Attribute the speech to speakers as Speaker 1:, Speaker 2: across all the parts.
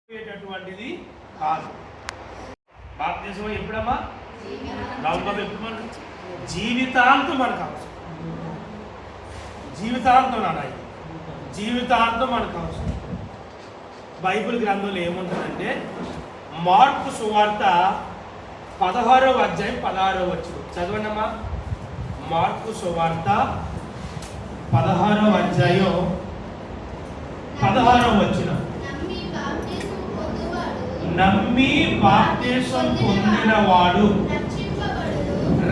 Speaker 1: పోయేటటువంటిది కాదు. బాప్తిజం ఎప్పుడమ్మా? నమ్మకం ఎప్పుడు? మన జీవితాంతం మనకు అవసరం. జీవితాంతం నాన్న, జీవితాంతం మనకు అవసరం. బైబిల్ గ్రంథంలో ఏముంటుందంటే మార్కు సువార్త 16వ అధ్యాయం 16వ వచనం చదవండి అమ్మా. మార్కు సువార్త 16వ అధ్యాయం 16వ వచనం. నమ్మి బాప్తిసం పొందిన వాడు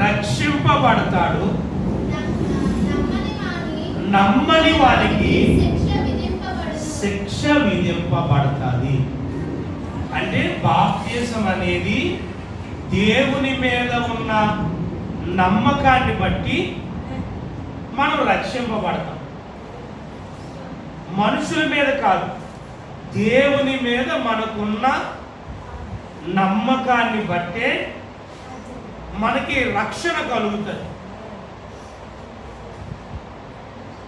Speaker 1: రక్షింపబడతాడు, నమ్మని వారికి శిక్ష విధింపబడతాది. అంటే బాప్తిసం అనేది దేవుని మీద ఉన్న నమ్మకాన్ని బట్టి మనం రక్షింపబడతాం. మనుషుల మీద కాదు, దేవుని మీద మనకున్న నమ్మకాన్ని బట్టే మనకి రక్షణ కలుగుతుంది.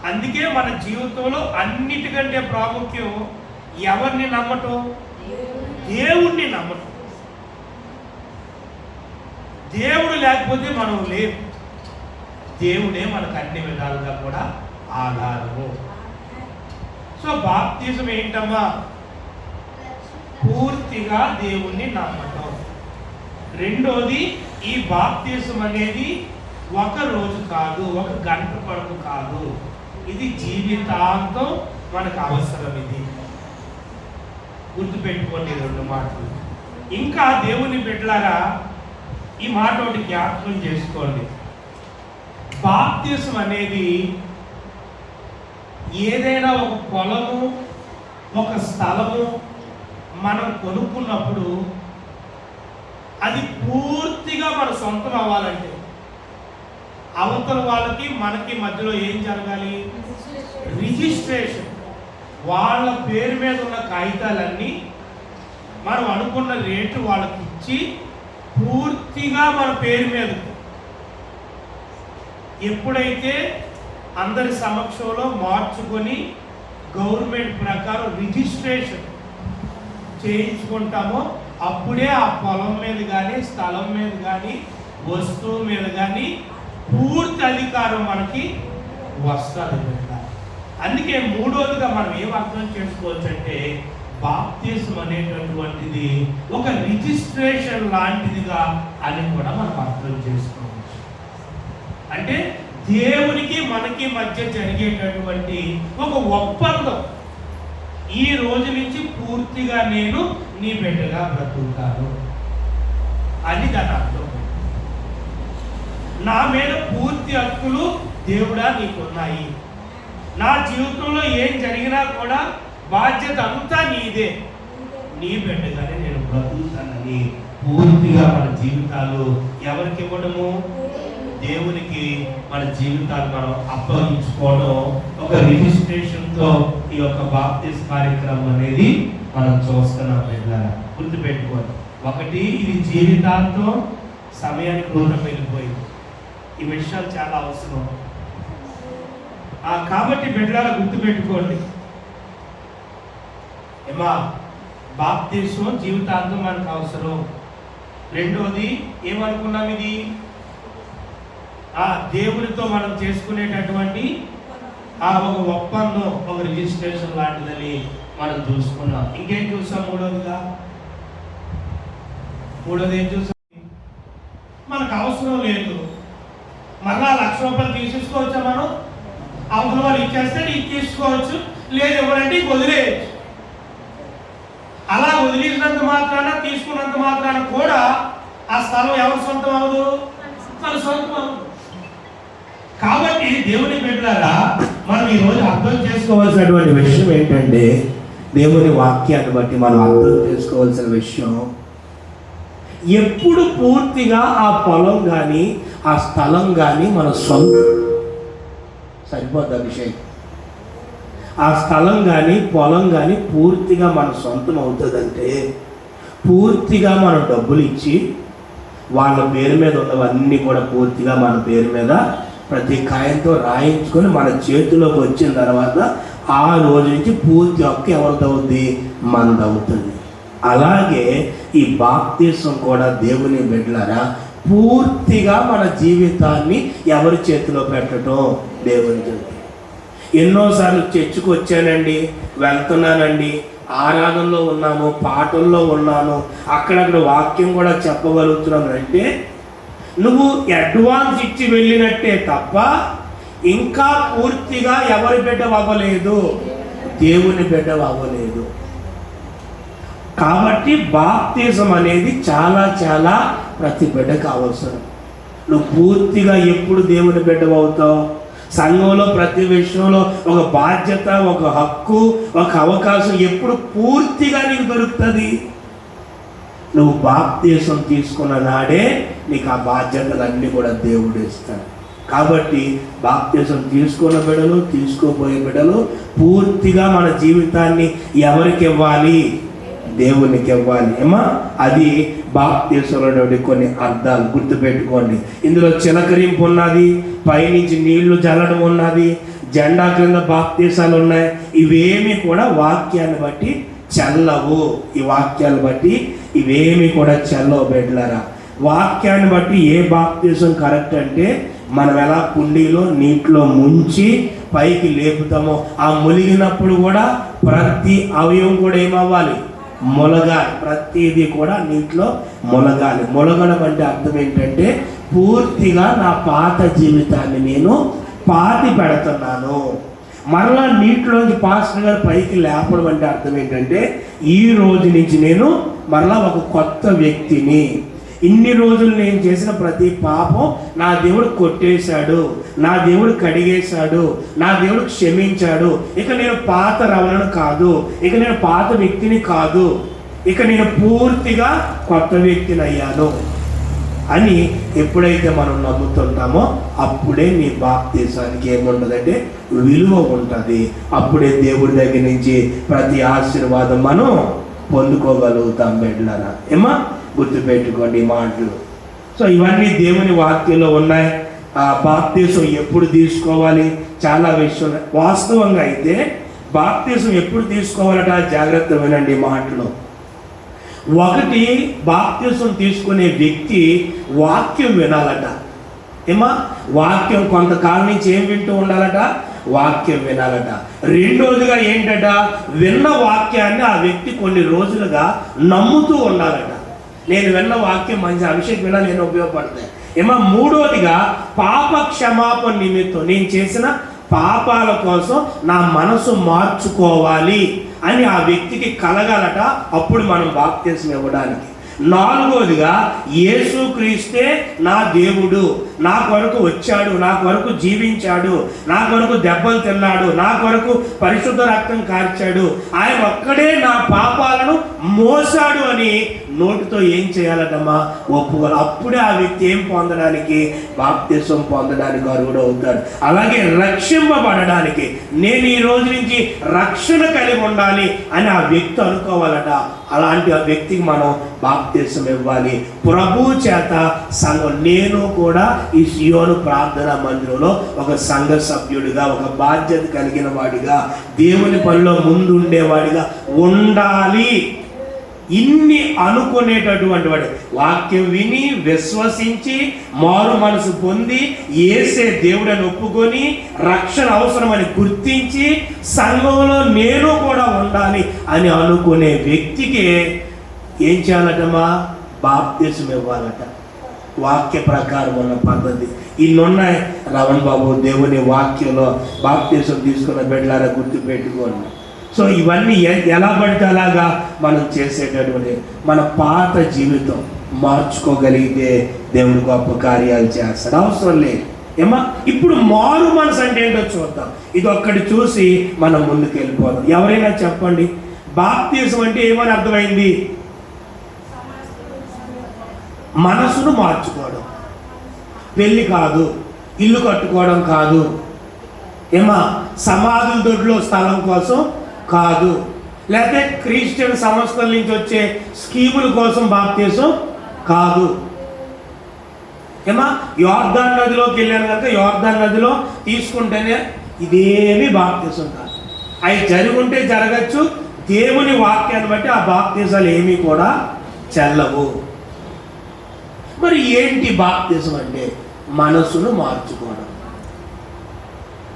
Speaker 1: అందుకే మన జీవితంలో అన్నిటికంటే ప్రాముఖ్యం ఎవరిని నమ్మటం? దేవుణ్ణి నమ్మటం. దేవుడు లేకపోతే మనం లేవు. దేవుడే మనకు అన్ని విధాలుగా కూడా ఆధారము. సో బాప్తిజం ఏంటమ్మా? పూర్తిగా దేవుణ్ణి నమ్మటం. రెండోది, ఈ బాప్తిజం అనేది ఒక రోజు కాదు, ఒక గంట కొరకు కాదు, ఇది జీవితాంతం మనకు అవసరం. ఇది గుర్తుపెట్టుకోండి రెండు మాటలు. ఇంకా దేవుని బిడ్డలారా, ఈ మాట ఒకటి జ్ఞాపకం చేసుకోండి. బాప్తిజం అనేది ఏదైనా ఒక పొలము, ఒక స్థలము మనం కొనుక్కున్నప్పుడు అది పూర్తిగా మన సొంతం అవ్వాలంటే అవతల వాళ్ళకి మనకి మధ్యలో ఏం జరగాలి? రిజిస్ట్రేషన్. వాళ్ళ పేరు మీద ఉన్న కాగితాలన్నీ మనం అనుకున్న రేటు వాళ్ళకి ఇచ్చి పూర్తిగా మన పేరు మీద ఎప్పుడైతే అందరి సమక్షంలో మార్చుకొని గవర్నమెంట్ ప్రకారం రిజిస్ట్రేషన్ చేయించుకుంటామో అప్పుడే ఆ పొలం మీద కానీ, స్థలం మీద కానీ, వస్తువు మీద కానీ పూర్తి అధికారం మనకి వస్తుంది. అందుకే మూడోదిగా మనం ఏం అర్థం చేసుకోవచ్చు అంటే బాప్తిజం అనేటటువంటిది ఒక రిజిస్ట్రేషన్ లాంటిదిగా అని కూడా మనం అర్థం చేసుకోవచ్చు. అంటే దేవునికి మనకి మధ్య జరిగేటటువంటి ఒక ఒప్పందం. ఈ రోజు నుంచి పూర్తిగా నేను నీ బిడ్డగా బ్రతుకుతాను అని దాని అర్థం. నా మీద పూర్తి హక్కులు దేవుడా నీకున్నాయి. నా జీవితంలో ఏం జరిగినా కూడా బాధ్యత అంతా నీదే. నీ బిడ్డగానే నేను బ్రతుకుతానని పూర్తిగా మన జీవితాలు ఎవరికి ఇవ్వడము? దేవునికి మన జీవితాలు మనం అప్పగించుకోవడం. ఒక రిజిస్ట్రేషన్తో ఈ యొక్క బాప్తిజం కార్యక్రమం అనేది మనం చూస్తున్నాం. బిడ్డలారా గుర్తుపెట్టుకోవాలి. ఒకటి, ఇది జీవితాంతం సమయానికి దూరం వెళ్ళిపోయింది. ఈ విషయాలు చాలా అవసరం. కాబట్టి బిడ్డలారా గుర్తుపెట్టుకోండి. ఏమా, బాప్తిజం జీవితాంతం మనకు అవసరం. రెండోది ఏమనుకున్నాం? ఇది దేవునితో మనం చేసుకునేటటువంటి ఒక ఒప్పందం, ఒక రిజిస్ట్రేషన్ లాంటిదని మనం చూసుకున్నాం. ఇంకేం చూసాం? మూడోది ఏం చూసాం? మనకు అవసరం లేదు, మళ్ళా 1,00,000 రూపాయలు తీసేసుకోవచ్చా? మనం అవసరం వాళ్ళు ఇచ్చేస్తే నీకు తీసుకోవచ్చు, లేదు ఎవరంటే వదిలేయచ్చు. అలా వదిలేసినంత మాత్రాన, తీసుకున్నంత మాత్రాన కూడా ఆ స్థలం ఎవరి సొంతం అవ్వదు? మన సొంతం అవ్వదు. కాబట్టి దేవుని బిడ్డలారా, మనం ఈరోజు అర్థం చేసుకోవాల్సినటువంటి విషయం ఏంటంటే, దేవుని వాక్యాన్ని బట్టి మనం అర్థం చేసుకోవాల్సిన విషయం, ఎప్పుడు పూర్తిగా ఆ పొలం కానీ, ఆ స్థలం కానీ మన సొంతం సరిపోద్ది. అభిషేక్, ఆ స్థలం కానీ, పొలం కానీ పూర్తిగా మన సొంతం అవుతుందంటే పూర్తిగా మనం డబ్బులు ఇచ్చి వాళ్ళ పేరు మీద ఉన్నవన్నీ కూడా పూర్తిగా మన పేరు మీద ప్రతి కాయంతో రాయించుకొని మన చేతిలోకి వచ్చిన తర్వాత ఆ రోజు నుంచి పూర్తి హక్కు ఎవరిదవుద్ది? మనదవుతుంది.
Speaker 2: అలాగే ఈ బాప్తిసం కూడా దేవుని బిడ్డలారా పూర్తిగా మన జీవితాన్ని ఎవరి చేతిలో పెట్టడం, దేవుని చేతి. ఎన్నోసార్లు చర్చికి వచ్చానండి, వెళ్తున్నానండి, ఆరాధనలో ఉన్నాను, పాటల్లో ఉన్నాను, అక్కడక్కడ వాక్యం కూడా చెప్పగలుగుతున్నాను అంటే నువ్వు అడ్వాన్స్ ఇచ్చి వెళ్ళినట్టే తప్ప ఇంకా పూర్తిగా ఎవరి బిడ్డ అవ్వలేదు, దేవుని బిడ్డ అవ్వలేదు. కాబట్టి బాప్తిజం అనేది చాలా చాలా ప్రతి బిడ్డకు అవసరం. నువ్వు పూర్తిగా ఎప్పుడు దేవుని బిడ్డ అవుతావు? సంఘంలో ప్రతి విషయంలో ఒక బాధ్యత, ఒక హక్కు, ఒక అవకాశం ఎప్పుడు పూర్తిగా నీకు దొరుకుతుంది? నువ్వు బాప్తిజం తీసుకున్న నాడే నీకు ఆ బాధ్యతలన్నీ కూడా దేవుడు ఇస్తాడు. కాబట్టి బాప్తిజం తీసుకున్న బిడ్డలు, తీసుకోబోయే బిడ్డలు పూర్తిగా మన జీవితాన్ని ఎవరికి ఇవ్వాలి? దేవునికి ఇవ్వాలి. ఏమా అది బాప్తిజంలో కొన్ని అర్థాలు గుర్తుపెట్టుకోండి. ఇందులో చిలకరింపు ఉన్నది, పైనుంచి నీళ్లు జల్లడం ఉన్నది, జెండా క్రింద బాప్తిజాలు ఉన్నాయి. ఇవేమి కూడా వాక్యాన్ని బట్టి చల్లవు. ఈ వాక్యాన్ని బట్టి ఇవేమి కూడా చల్లవు బిడ్డలారా. వాక్యాన్ని బట్టి ఏ బాప్తిజం కరెక్ట్ అంటే మనం ఎలా కుండీలో నీటిలో ముంచి పైకి లేపుతామో ఆ ములిగినప్పుడు కూడా ప్రతి అవయవం కూడా ఏమవ్వాలి? మొలగాలి. ప్రతిదీ కూడా నీటిలో మొలగాలి. మొలగడం అంటే అర్థం ఏంటంటే పూర్తిగా నా పాత జీవితాన్ని నేను పాతి పెడుతున్నాను. మరలా నీటిలోంచి పాస్టర్ గారు పైకి లేపడం అంటే అర్థం ఏంటంటే ఈ రోజు నుంచి నేను మరలా ఒక కొత్త వ్యక్తిని. ఇన్ని రోజులు నేను చేసిన ప్రతి పాపం నా దేవుడు కొట్టేశాడు, నా దేవుడు కడిగేశాడు, నా దేవుడు క్షమించాడు. ఇక నేను పాత రవణను కాదు, ఇక నేను పాత వ్యక్తిని కాదు, ఇక నేను పూర్తిగా కొత్త వ్యక్తిని అయ్యాను అని ఎప్పుడైతే మనం నమ్ముతుంటామో అప్పుడే నీ బాప్తిజానికి ఏముంటుందంటే విలువ ఉంటుంది. అప్పుడే దేవుడి దగ్గర నుంచి ప్రతి ఆశీర్వాదం మనం పొందుకోగలుగుతాం బిడ్డలారా. ఏమా గుర్తుపెట్టుకోండి ఈ మాటలు. సో ఇవన్నీ దేవుని వాక్యంలో ఉన్నాయి. ఆ బాప్తిజం ఎప్పుడు తీసుకోవాలి? చాలా విషయం. వాస్తవంగా అయితే బాప్తిజం ఎప్పుడు తీసుకోవాలట? జాగ్రత్త వినండి ఈ మాటలు. ఒకటి, బాప్తిజం తీసుకునే వ్యక్తి వాక్యం వినాలట. ఏమా వాక్యం కొంతకాలం నుంచి ఏం వింటూ ఉండాలట? వాక్యం వినాలట. రెండోదిగా ఏంటట? విన్న వాక్యాన్ని ఆ వ్యక్తి కొన్ని రోజులుగా నమ్ముతూ ఉండాలట. నేను విన్న వాక్యం మంచి అభిషేకం వినా నేను ఉపయోగపడతాయి. ఏమో మూడోదిగా పాప క్షమాపణ నిమిత్తం నేను చేసిన పాపాల కోసం నా మనసు మార్చుకోవాలి అని ఆ వ్యక్తికి కలగాలట. అప్పుడు మనం బాప్తిజం ఇవ్వడానికి. నాలుగోదిగా యేసుక్రీస్తే నా దేవుడు, నా కొరకు వచ్చాడు, నా కొరకు జీవించాడు, నా కొరకు దెబ్బలు తిన్నాడు, నా కొరకు పరిశుద్ధ రక్తం కార్చాడు, ఆయన ఒక్కడే నా పాపాలను మోసాడు అని నోటితో ఏం చేయాలటమ్మా? ఒప్పుకోవాలి. అప్పుడే ఆ వ్యక్తి ఏం పొందడానికి? బాప్తిజం పొందడానికి అర్హుడు అవుతాడు. అలాగే రక్షింపబడడానికి నేను ఈ రోజు నుంచి రక్షణ కలిగి ఉండాలి అని ఆ వ్యక్తి అనుకోవాలట. అలాంటి ఆ వ్యక్తికి మనం బాప్తిజం ఇవ్వాలి ప్రభు చేత. సంఘం నేను కూడా ఈ సియోను ప్రార్థనా మందిరంలో ఒక సంఘ సభ్యుడిగా, ఒక బాధ్యత కలిగిన వాడిగా, దేవుని పనిలో ముందుండేవాడిగా ఉండాలి. ఇన్ని అనుకునేటటువంటి వాడు వాక్యం విని విశ్వసించి మారు మనసు పొంది యేసే దేవుడని ఒప్పుకొని రక్షణ అవసరమని గుర్తించి సంఘంలో నేను కూడా ఉండాలి అని అనుకునే వ్యక్తికి ఏం చేయాలటమ్మా? బాప్తిజం ఇవ్వాలట. వాక్య ప్రకారం ఉన్న పద్ధతి ఇన్నున్నాయి. రమణ్ బాబు దేవుని వాక్యంలో బాప్తిజం తీసుకున్న బిడ్డలారా గుర్తుపెట్టుకోండి. సో ఇవన్నీ ఎలా పడితే అలాగా మనం చేసేటటువంటి మన పాత జీవితం మార్చుకోగలిగితే దేవుడు గొప్ప కార్యాలు చేస్తాడు. అవసరం లేదు. ఏమా ఇప్పుడు మారు మనసు అంటే ఏంటో చూద్దాం. ఇది ఒక్కటి చూసి మనం ముందుకు వెళ్ళిపోదాం. ఎవరైనా చెప్పండి, బాప్తిజం అంటే ఏమని అర్థమైంది? మనసును మార్చుకోవడం. పెళ్ళి కాదు, ఇల్లు కట్టుకోవడం కాదు, ఏమా సమాధుల దొడ్లో స్థలం కోసం కాదు, లేకపోతే క్రిస్టియన్ సంస్థల నుంచి వచ్చే స్కీముల కోసం బాప్తిజం కాదు. ఏమా యోర్దాన్ నదిలోకి వెళ్ళాను కనుక యోర్దాన్ నదిలో తీసుకుంటేనే ఇదేమీ బాప్తిజం కాదు. అవి జరుగుంటే జరగచ్చు, దేవుని వాక్యాన్ని బట్టి ఆ బాప్తిజాలు ఏమీ కూడా చెల్లవు. మరి ఏంటి బాప్తిజం అంటే? మనసును మార్చుకోవడం.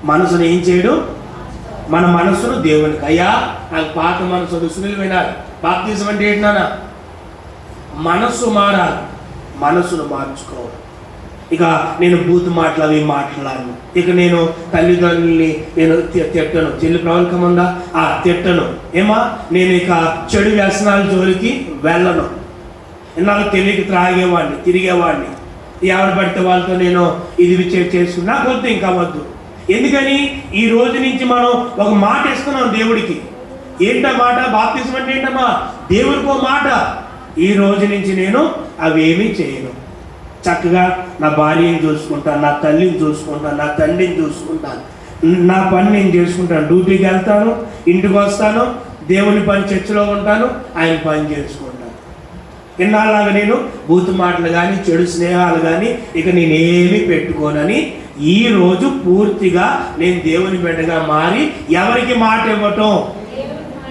Speaker 2: మనసును ఏం చేయడం? మన మనసును దేవునికి, అయ్యా నాకు పాత మనసు రుసులు వినాలి. బాప్తిజం అంటే ఏంటి నాన్న? మనస్సు మారాలి, మనసును మార్చుకోవాలి. ఇక నేను బూతు మాటలు అవి మాట్లాడను. ఇక నేను తల్లిదండ్రుల్ని నేను తిట్టను. చెల్లి ప్రవల్కం ఉందా? తిట్టను. ఏమా నేను ఇక చెడు వ్యసనాల జోలికి వెళ్ళను. ఇన్నాళ్ళు తెలియక త్రాగేవాడిని, తిరిగేవాడిని. ఎవరు పడితే వాళ్ళతో నేను ఇది చేసుకున్నా నాకు వద్దు, ఇంకా వద్దు. ఎందుకని? ఈ రోజు నుంచి మనం ఒక మాట ఇస్తున్నాం దేవుడికి. ఏంటా మాట? బాప్తిజం అంటే ఏంటమ్మా? దేవుడికి ఒక మాట. ఈ రోజు నుంచి నేను అవేమీ చేయను. చక్కగా నా భార్యని చూసుకుంటాను, నా తల్లిని చూసుకుంటాను, నా తండ్రిని చూసుకుంటాను, నా పని నేను చేసుకుంటాను. డ్యూటీకి వెళ్తాను, ఇంటికి వస్తాను, దేవుని పని చర్చిలో ఉంటాను, ఆయన పని చేసుకుంటాను. ఇన్నాళ్ళగా నేను బూతు మాటలు కానీ చెడు స్నేహాలు కానీ ఇక నేనేమీ పెట్టుకోనని ఈ రోజు పూర్తిగా నేను దేవుని బిడ్డగా మారి ఎవరికి మాట ఇవ్వటం?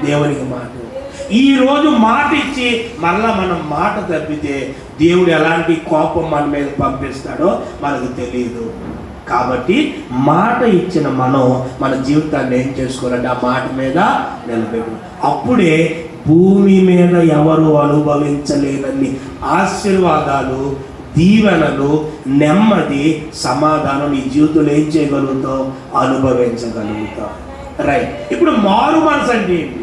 Speaker 2: దేవునికి మాట. ఈ రోజు మాట ఇచ్చి మరలా మనం మాట తప్పితే దేవుడు ఎలాంటి కోపం మన మీద పంపిస్తాడో మనకు తెలియదు. కాబట్టి మాట ఇచ్చిన మనం మన జీవితాన్ని ఏం చేసుకోవాలంటే ఆ మాట మీద నిలబెట్టు. అప్పుడే భూమి మీద ఎవరు అనుభవించలేనన్ని ఆశీర్వాదాలు, దీవెనలు, నెమ్మది, సమాధానం నీ జీవితంలో ఏం చేయగలుగుతావు? అనుభవించగలుగుతావు. రైట్. ఇప్పుడు మారు మనసు అంటే ఏంటి?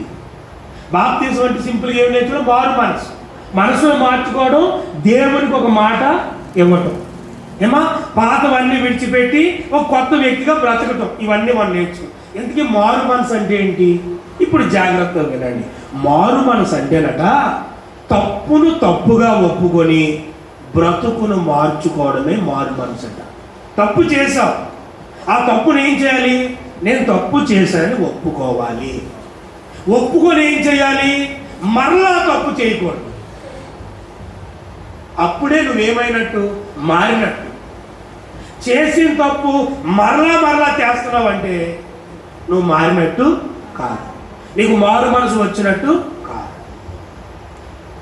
Speaker 2: బాప్తిజం అంటే సింపుల్గా ఏం నేర్చుకోవడం? మారు మనసు. మనసును మార్చుకోవడం, దేవునికి ఒక మాట ఇవ్వటం. ఏమా పాతవన్నీ విడిచిపెట్టి ఒక కొత్త వ్యక్తిగా బ్రతకటం. ఇవన్నీ మనం నేర్చుకోం. ఎందుకే మారు మనసు అంటే ఏంటి? ఇప్పుడు జాగ్రత్తగా వినండి. మారు మనసు అంటేనట తప్పును తప్పుగా ఒప్పుకొని బ్రతుకును మార్చుకోవడమే మారు మనసు అంట. తప్పు చేసావు, ఆ తప్పును ఏం చేయాలి? నేను తప్పు చేశానని ఒప్పుకోవాలి. ఒప్పుకొని ఏం చేయాలి? మరలా తప్పు చేయకూడదు. అప్పుడే నువ్వేమైనట్టు? మారినట్టు. చేసిన తప్పు మరలా చేస్తున్నావు అంటే నువ్వు మారినట్టు కాదు, నీకు మారు మనసు వచ్చినట్టు కాదు.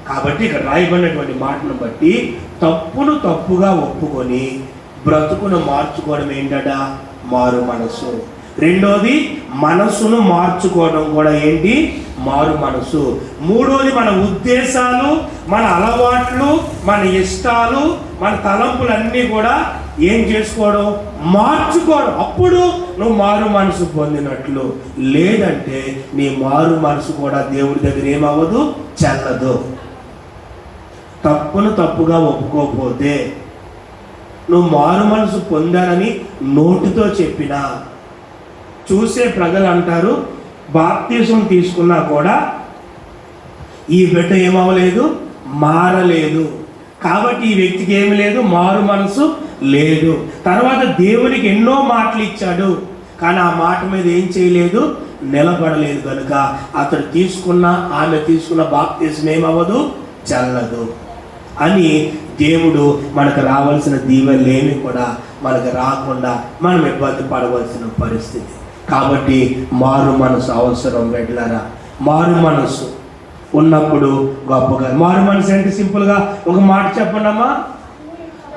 Speaker 2: కాబట్టి ఇక్కడ రాయబడినటువంటి మాటను బట్టి తప్పును తప్పుగా ఒప్పుకొని బ్రతుకును మార్చుకోవడం ఏంటట? మారు మనసు. రెండోది మనసును మార్చుకోవడం కూడా ఏంటి? మారు మనసు. మూడోది మన ఉద్దేశాలు, మన అలవాట్లు, మన ఇష్టాలు, మన తలంపులన్నీ కూడా ఏం చేసుకోవడం? మార్చుకోవడం. అప్పుడు నువ్వు మారు మనసు పొందినట్లు. లేదంటే నీ మారు మనసు కూడా దేవుడి దగ్గర ఏమవ్వదు? చెల్లదు. తప్పును తప్పుగా ఒప్పుకోకపోతే నువ్వు మారు మనసు పొందానని నోటితో చెప్పినా చూసే ప్రజలు అంటారు బాప్తిజం తీసుకున్నా కూడా ఈ బిడ్డ ఏమవ్వలేదు, మారలేదు. కాబట్టి ఈ వ్యక్తికి ఏమి లేదు, మారు మనసు లేదు. తర్వాత దేవునికి ఎన్నో మాటలు ఇచ్చాడు, కానీ ఆ మాట మీద ఏం చేయలేదు, నిలబడలేదు. కనుక అతడు ఆమె తీసుకున్న బాప్తిజం ఏమవ్వదు, చెల్లదు అని దేవుడు మనకు రావాల్సిన దీవెనలు ఏమి కూడా మనకు రాకుండా మనం ఇబ్బంది పడవలసిన పరిస్థితి. కాబట్టి మారు మనసు అవసరం. బిడ్డలారా, మారు మనసు ఉన్నప్పుడు గొప్పగా. మారు మనసు అంటే సింపుల్గా ఒక మాట చెప్పండమ్మా.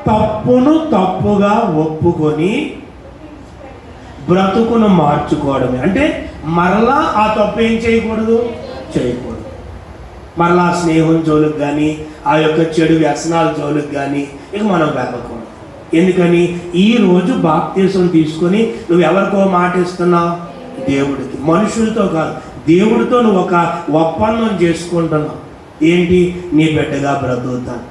Speaker 2: తప్పును తప్పుగా ఒప్పుకొని బ్రతుకును మార్చుకోవడమే. అంటే మరలా ఆ తప్పు ఏం చేయకూడదు, చేయకూడదు. మరలా స్నేహం జోలికి కానీ ఆ యొక్క చెడు వ్యసనాల జోలికి కానీ ఇక మనం వెళ్ళకూడదు. ఎందుకని? ఈరోజు బాప్తిజం తీసుకొని నువ్వు ఎవరికో మాట ఇస్తున్నావు? దేవుడికి. మనుషులతో కాదు, దేవుడితో నువ్వు ఒక ఒప్పందం చేసుకుంటున్నావు. ఏంటి? నీ బిడ్డగా బ్రతుకుతాను,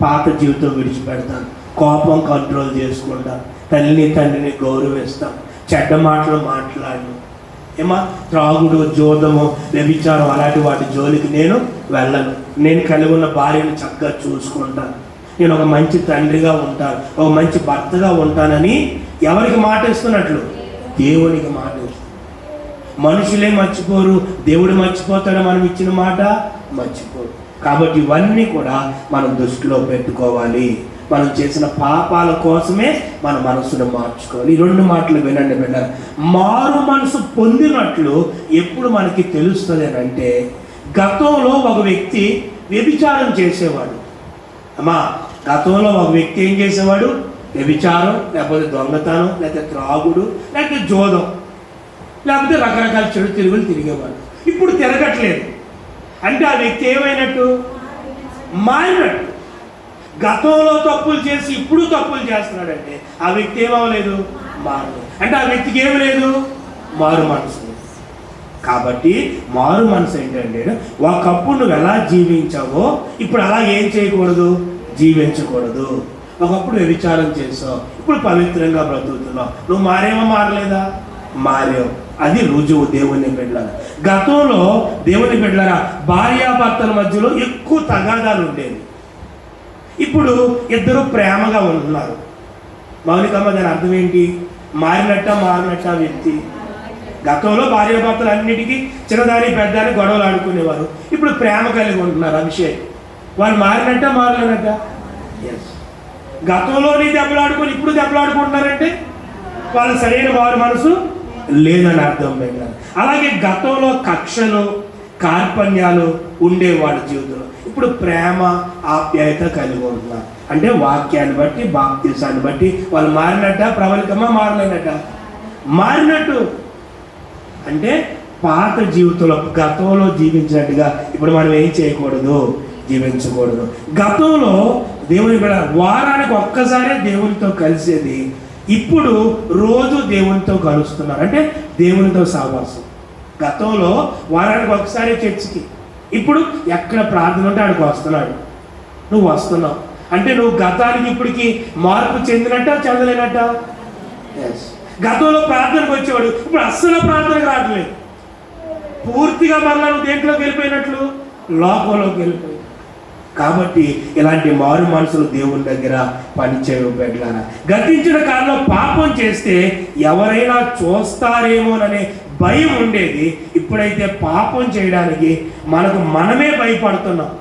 Speaker 2: పాత జీవితం విడిచిపెడతాను, కోపం కంట్రోల్ చేసుకుంటాను, తల్లిని తండ్రిని గౌరవిస్తాను, చెడ్డ మాటలు మాట్లాడను, ఏమా త్రాగుడు, జోదము, వ్యభిచారం అలాంటి వాటి జోలికి నేను వెళ్ళను, నేను కలిగి ఉన్న భార్యను చక్కగా చూసుకుంటాను, నేను ఒక మంచి తండ్రిగా ఉంటాను, ఒక మంచి భర్తగా ఉంటానని ఎవరికి మాట ఇస్తున్నట్లు? దేవునికి మాట ఇస్తున్నాను. మనుషులే మర్చిపోరు, దేవుడు మర్చిపోతాడు మనం ఇచ్చిన మాట? మర్చిపోడు. కాబట్టి ఇవన్నీ కూడా మనం దృష్టిలో పెట్టుకోవాలి. మనం చేసిన పాపాల కోసమే మన మనసును మార్చుకోవాలి. ఈ 2 మాటలు వినండి బిడ్డలారా. మారు మనసు పొందినట్లు ఎప్పుడు మనకి తెలుస్తుంది అని అంటే, గతంలో ఒక వ్యక్తి వ్యభిచారం చేసేవాడు. అమ్మా, గతంలో ఒక వ్యక్తి ఏం చేసేవాడు? వ్యభిచారం, లేకపోతే దొంగతనం, లేకపోతే త్రాగుడు, లేకపోతే జోదం, లేకపోతే రకరకాల చెడు తిరుగులు తిరిగేవాడు. ఇప్పుడు తిరగట్లేదు అంటే ఆ వ్యక్తి ఏమైనట్టు? మారినట్టు. గతంలో తప్పులు చేసి ఇప్పుడు తప్పులు చేస్తున్నాడంటే ఆ వ్యక్తి ఏమవలేదు? మారలేదు. అంటే ఆ వ్యక్తికి ఏమి లేదు? మారు మనసు. కాబట్టి మారు మనసు ఏంటంటే, ఒకప్పుడు నువ్వు ఎలా జీవించావో ఇప్పుడు అలా ఏం చేయకూడదు? జీవించకూడదు. ఒకప్పుడు వ్యభిచారం చేసావు, ఇప్పుడు పవిత్రంగా బ్రతుకుతున్నావు. నువ్వు మారేమో మారలేదా? మారేవు. అది రుజువు దేవుని బిడ్డలారా. గతంలో దేవుని బిడ్డలారా భార్యాభర్తల మధ్యలో ఎక్కువ తగాదాలు ఉండేవి. ఇప్పుడు ఇద్దరు ప్రేమగా ఉంటున్నారు. మౌనికమ్మ, దాని అర్థం ఏంటి? మారినట్ట వ్యక్తి. గతంలో భార్యాభర్తలు అన్నిటికీ చిన్నదాని పెద్దాని గొడవలు ఆడుకునేవారు. ఇప్పుడు ప్రేమ కలిగి ఉంటున్నారు. అభిషేక్ వాళ్ళు మారినట్ట? ఎస్. గతంలోని దెబ్బలాడుకొని ఇప్పుడు దెబ్బలాడుకుంటున్నారంటే వాళ్ళు సరైన వారి మనసు లేదని అర్థం పెట్టారు. అలాగే గతంలో కక్షలు కార్పణ్యాలు ఉండేవాడి జీవితంలో ఇప్పుడు ప్రేమ ఆప్యాయత కలిగి ఉంటున్నారు. అంటే వాక్యాన్ని బట్టి బాప్తిసాన్ని బట్టి వాళ్ళు మారినట్ట? ప్రవళికమ్మ మారలేనట్ట? మారినట్టు. అంటే పాత జీవితంలో గతంలో జీవించినట్టుగా ఇప్పుడు మనం ఏం చేయకూడదు? జీవించకూడదు. గతంలో దేవుని కూడా వారానికి ఒక్కసారే దేవునితో కలిసేది, ఇప్పుడు రోజు దేవునితో కలుస్తున్నారు. అంటే దేవునితో సహవాసం. గతంలో వారానికి ఒకసారి చర్చికి, ఇప్పుడు ఎక్కడ ప్రార్థన ఉంటే ఆడికి వస్తున్నాడు. నువ్వు వస్తున్నావు అంటే నువ్వు గతానికి ఇప్పటికి మార్పు చెందినట్ట చెందలేనట్ట? ఎస్. గతంలో ప్రార్థనకు వచ్చేవాడు, ఇప్పుడు అస్సలు ప్రార్థనకు రావట్లేదు. పూర్తిగా మళ్ళా నువ్వు దేంట్లోకి వెళ్ళిపోయినట్లు? లోకంలోకి వెళ్ళిపోయి. కాబట్టి ఇలాంటి మారు మనసులు దేవుని దగ్గర పనిచేయవు బిడ్డలారా. గతించిన కాలంలో పాపం చేస్తే ఎవరైనా చూస్తారేమోననే భయం ఉండేది. ఇప్పుడైతే పాపం చేయడానికి మనమే భయపడుతున్నాం.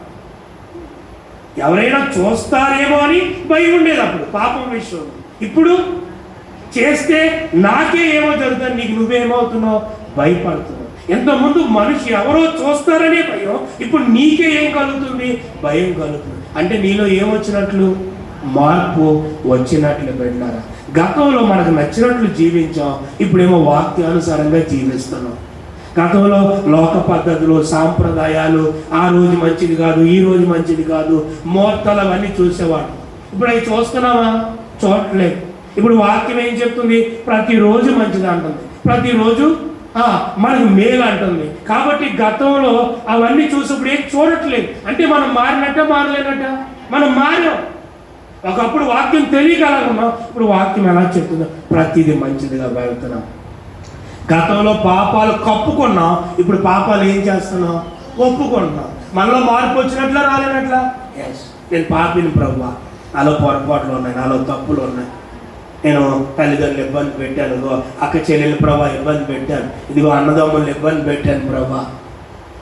Speaker 2: ఎవరైనా చూస్తారేమో అని భయం ఉండేది అప్పుడు పాపం విషయం. ఇప్పుడు చేస్తే నాకే ఏమో జరుగుతుంది, నీకు నువ్వేమవుతున్నావు? భయపడుతున్నావు. ఎంతోమంది మనిషి ఎవరో చూస్తారనే భయం, ఇప్పుడు నీకే ఏం కలుగుతుంది? భయం కలుగుతుంది. అంటే నీలో ఏమొచ్చినట్లు? మార్పు వచ్చినట్లు బిడ్డలారా. గతంలో మనకు నచ్చినట్లు జీవించాం, ఇప్పుడేమో వాక్యానుసారంగా జీవిస్తున్నాం. గతంలో లోక పద్ధతులు సాంప్రదాయాలు, ఆ రోజు మంచిది కాదు, ఈ రోజు మంచిది కాదు, మోర్తలు అవన్నీ చూసేవాడు. ఇప్పుడు అవి చూస్తున్నావా? చూడట్లేదు. ఇప్పుడు వాక్యం ఏం చెప్తుంది? ప్రతిరోజు మంచిది అంటుంది, ప్రతిరోజు మనకు మేలు అంటుంది. కాబట్టి గతంలో అవన్నీ చూసినప్పుడు ఏం చూడట్లేదు. అంటే మనం మారినట్ట మారలేనట్ట? మనం మారాం. ఒకప్పుడు వాక్యం తెలియగలుగున్నాం, ఇప్పుడు వాక్యం ఎలా చెప్తుందో ప్రతిదీ మంచిదిగా వెళ్తున్నాం. గతంలో పాపాలు కప్పుకున్నాం, ఇప్పుడు పాపాలు ఏం చేస్తున్నాం? ఒప్పుకుంటున్నాం. మనలో మార్పు వచ్చినట్లా రాలేనట్లా? ఎస్. నేను పాపిని ప్రభువా, నాలో పొరపాట్లు ఉన్నాయి, నాలో తప్పులు ఉన్నాయి, నేను తల్లిదండ్రులు ఇబ్బంది పెట్టాను, ఇదిగో అక్క చెల్లెలు ప్రభా ఇబ్బంది పెట్టాను, ఇదిగో అన్నదమ్ములను ఇబ్బంది పెట్టాను ప్రభా,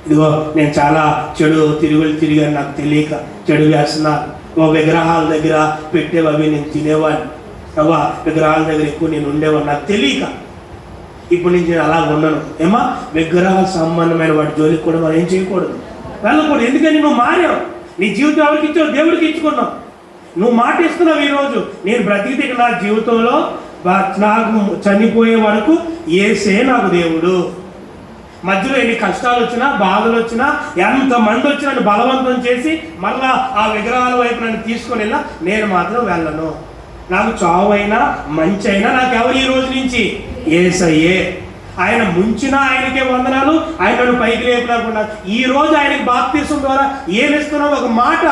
Speaker 2: ఇదిగో నేను చాలా చెడు తిరుగులు తిరిగాను, నాకు తెలియక చెడు వేస్తున్నారు. ఓ విగ్రహాల దగ్గర పెట్టేవి అవి నేను తినేవాడిని ప్రభా, విగ్రహాల దగ్గర ఎక్కువ నేను ఉండేవాడిని, నాకు తెలియక. ఇప్పుడు నుంచి నేను అలా ఉండను. ఏమా విగ్రహ సంబంధమైన వాటి జోలికి కూడా మనం ఏం చేయకూడదు, వెళ్ళకూడదు. ఎందుకని నువ్వు మారావు. నీ జీవితం ఎవరికి ఇచ్చావు? దేవుడికి ఇచ్చుకున్నావు. నువ్వు మాట ఇస్తున్నావు. ఈరోజు నేను బ్రతికితే నా జీవితంలో నాకు చనిపోయే వరకు యేసే నాకు దేవుడు. మధ్యలో ఎన్ని కష్టాలు వచ్చినా బాధలు వచ్చినా ఎంతమంది వచ్చినా నన్ను బలవంతం చేసి మళ్ళా ఆ విగ్రహాల వైపు నన్ను తీసుకొని వెళ్ళినా నేను మాత్రం వెళ్ళను. నాకు చావు అయినా మంచి అయినా నాకు ఎవరు ఈ రోజు నుంచి? యేసయ్యే. ఆయన ముంచినా ఆయనకే వందనాలు, ఆయన నన్ను పైకి లేపకుండా ఈ రోజు ఆయనకి బాప్తిసం ద్వారా ఏమిస్తున్నావు? ఒక మాట.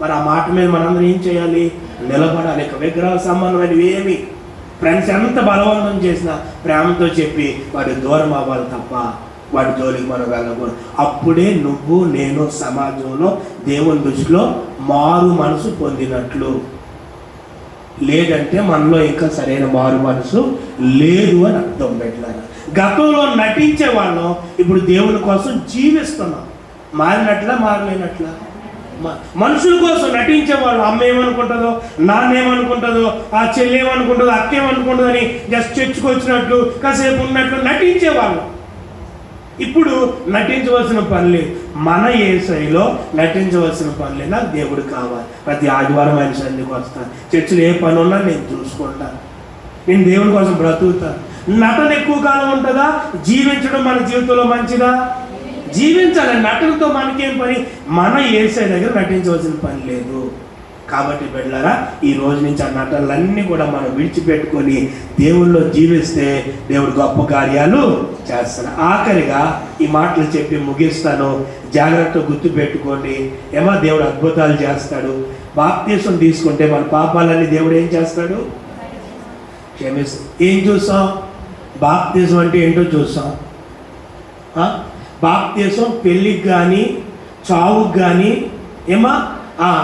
Speaker 2: మరి ఆ మాట మీద మనందరం ఏం చేయాలి? నిలబడాలి. విగ్రహ సంబంధమైనవి ఏమి ఫ్రెండ్స్ ఎంత బలవంతం చేసినా ప్రేమతో చెప్పి వాడి దూరం అవ్వాలి తప్ప వాడి జోలికి మనం వెళ్ళకూడదు. అప్పుడే నువ్వు నేను సమాజంలో దేవుని దృష్టిలో మారు మనసు పొందినట్లు. లేదంటే మనలో ఇంకా సరైన మారు మనసు లేదు అని అర్థం పెట్టాలి. గతంలో నటించే వాళ్ళం ఇప్పుడు దేవుని కోసం జీవిస్తున్నాం. మారినట్లా మారలేనట్లా? మనుషుల కోసం నటించేవాళ్ళు. అమ్మ ఏమనుకుంటుందో, నాన్న ఏమనుకుంటుందో, ఆ చెల్లి ఏమనుకుంటుందో, అక్క ఏమనుకుంటుందో అని జస్ట్ చర్చకొచ్చినట్లు కాసేపు ఉన్నట్లు నటించేవాళ్ళు. ఇప్పుడు నటించవలసిన పని లేదు. మన యేసయ్యలో నటించవలసిన పని లేదు. నాకు దేవుడు కావాలి. ప్రతి ఆదివారం ఆయన సన్నిధికి వస్తాను. చర్చిలో ఏ పని ఉన్నా నేను చూసుకుంటాను. నేను దేవుని కోసం బ్రతుకుతాను. నటన ఎక్కువ కాలం ఉంటుందా? జీవించడం మన జీవితంలో మంచిదా? జీవించాలి. నటనతో మనకేం పని? మన యేసయ్య దగ్గర నటించవలసిన పని లేదు. కాబట్టి బిడ్డలారా, ఈ రోజు నుంచి ఆ నటనలన్నీ కూడా మనం విడిచిపెట్టుకొని దేవుళ్ళలో జీవిస్తే దేవుడు గొప్ప కార్యాలు చేస్తాడు. ఆఖరిగా ఈ మాటలు చెప్పి ముగిస్తాను. జాగ్రత్తగా గుర్తుపెట్టుకోండి. ఏమో దేవుడు అద్భుతాలు చేస్తాడు. బాప్తీసం తీసుకుంటే మన పాపాలన్నీ దేవుడు ఏం చేస్తాడు? క్షమిస్తాడు. ఏం చూసాం? బాప్తీసం అంటే ఏంటో చూసాం. బాప్తీసం పెళ్ళికి కానీ చావుకి కానీ ఏమా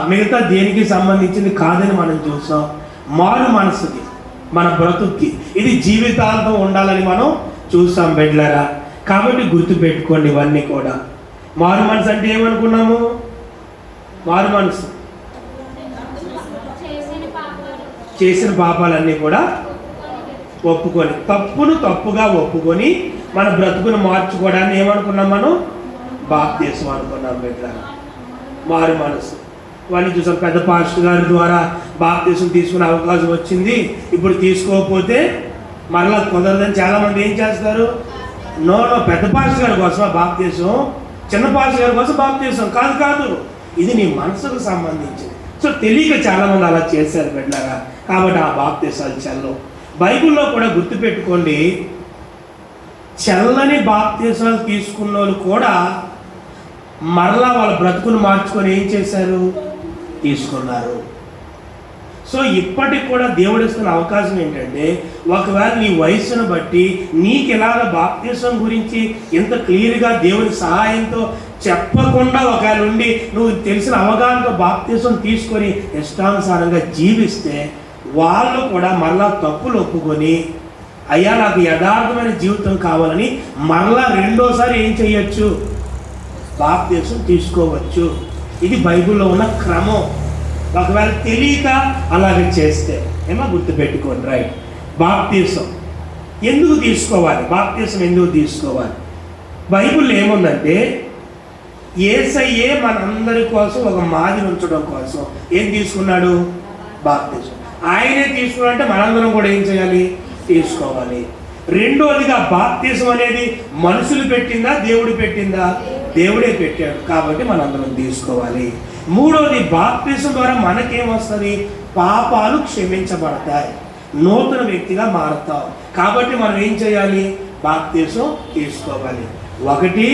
Speaker 2: మిగతా దేనికి సంబంధించింది కాదని మనం చూసాం. మారు మనసుకి, మన బ్రతుక్కి ఇది జీవితాంతం ఉండాలని మనం చూసాం బిడ్డలారా. కాబట్టి గుర్తుపెట్టుకోండి ఇవన్నీ కూడా. మారు మనసు అంటే ఏమనుకున్నాము? మారు మనసు చేసిన పాపాలన్నీ కూడా ఒప్పుకొని, తప్పును తప్పుగా ఒప్పుకొని మన బ్రతుకును మార్చుకోవడాన్ని ఏమనుకున్నాం మనం? బాప్తీసం అనుకున్నాం బిడ్డలారా. మారు మనసు ఇవన్నీ చూసాం. పెద్ద పాస్టర్ గారి ద్వారా బాప్తీసం తీసుకునే అవకాశం వచ్చింది. ఇప్పుడు తీసుకోకపోతే మరలా కుదరదని చాలామంది ఏం చేస్తారు? నో, పెద్ద పాస్టర్ గారి కోసం బాప్తీసం, చిన్న పాస్టర్ గారి కోసం బాప్తీసం కాదు. ఇది నీ మనసుకు సంబంధించింది. సో తెలియక చాలామంది అలా చేశారు బిడ్డలారా. కాబట్టి ఆ బాప్తీసాలు చెల్లవు. బైబిల్లో కూడా గుర్తుపెట్టుకోండి, చెల్లని బాప్తీసాలు తీసుకున్న వాళ్ళు కూడా మరలా వాళ్ళ బ్రతుకును మార్చుకొని ఏం చేశారు? తీసుకున్నారు. సో ఇప్పటికి కూడా దేవుడు ఇస్తున్న అవకాశం ఏంటంటే, ఒకవేళ నీ వయసును బట్టి నీకు ఎలాగ బాప్తీసం గురించి ఇంత క్లియర్గా దేవుని సహాయంతో చెప్పకుండా ఒకవేళ ఉండి నువ్వు తెలిసిన అవగాహనతో బాప్తీసం తీసుకొని ఇష్టానుసారంగా జీవిస్తే వాళ్ళు కూడా మరలా తప్పులు ఒప్పుకొని, అయ్యా నాకు యథార్థమైన జీవితం కావాలని మరలా రెండోసారి ఏం చేయొచ్చు? బాప్తీసం తీసుకోవచ్చు. ఇది బైబిల్లో ఉన్న క్రమం. ఒకవేళ తెలియక అలాగే చేస్తే ఏమో గుర్తుపెట్టుకోండి. రైట్. బాప్తీసం ఎందుకు తీసుకోవాలి? బాప్తీసం ఎందుకు తీసుకోవాలి? బైబిల్లో ఏముందంటే, యేసయ్యే మనందరి కోసం ఒక మాదిరి ఉంచడం కోసం ఏం తీసుకున్నాడు? బాప్తీసం. ఆయనే తీసుకున్నాడంటే మనందరం కూడా ఏం చేయాలి? తీసుకోవాలి. రెండోదిగా బాప్తీసం అనేది మనుషులు పెట్టిందా? దేవుడు పెట్టిందా? దేవుడే పెట్టాడు. కాబట్టి మనందరం తీసుకోవాలి. మూడోది, బాప్తీసం ద్వారా మనకేమొస్తుంది? పాపాలు క్షమించబడతాయి, నూతన వ్యక్తిగా మారుతాం. కాబట్టి మనం ఏం చేయాలి? బాప్తీసం తీసుకోవాలి. ఒకటి,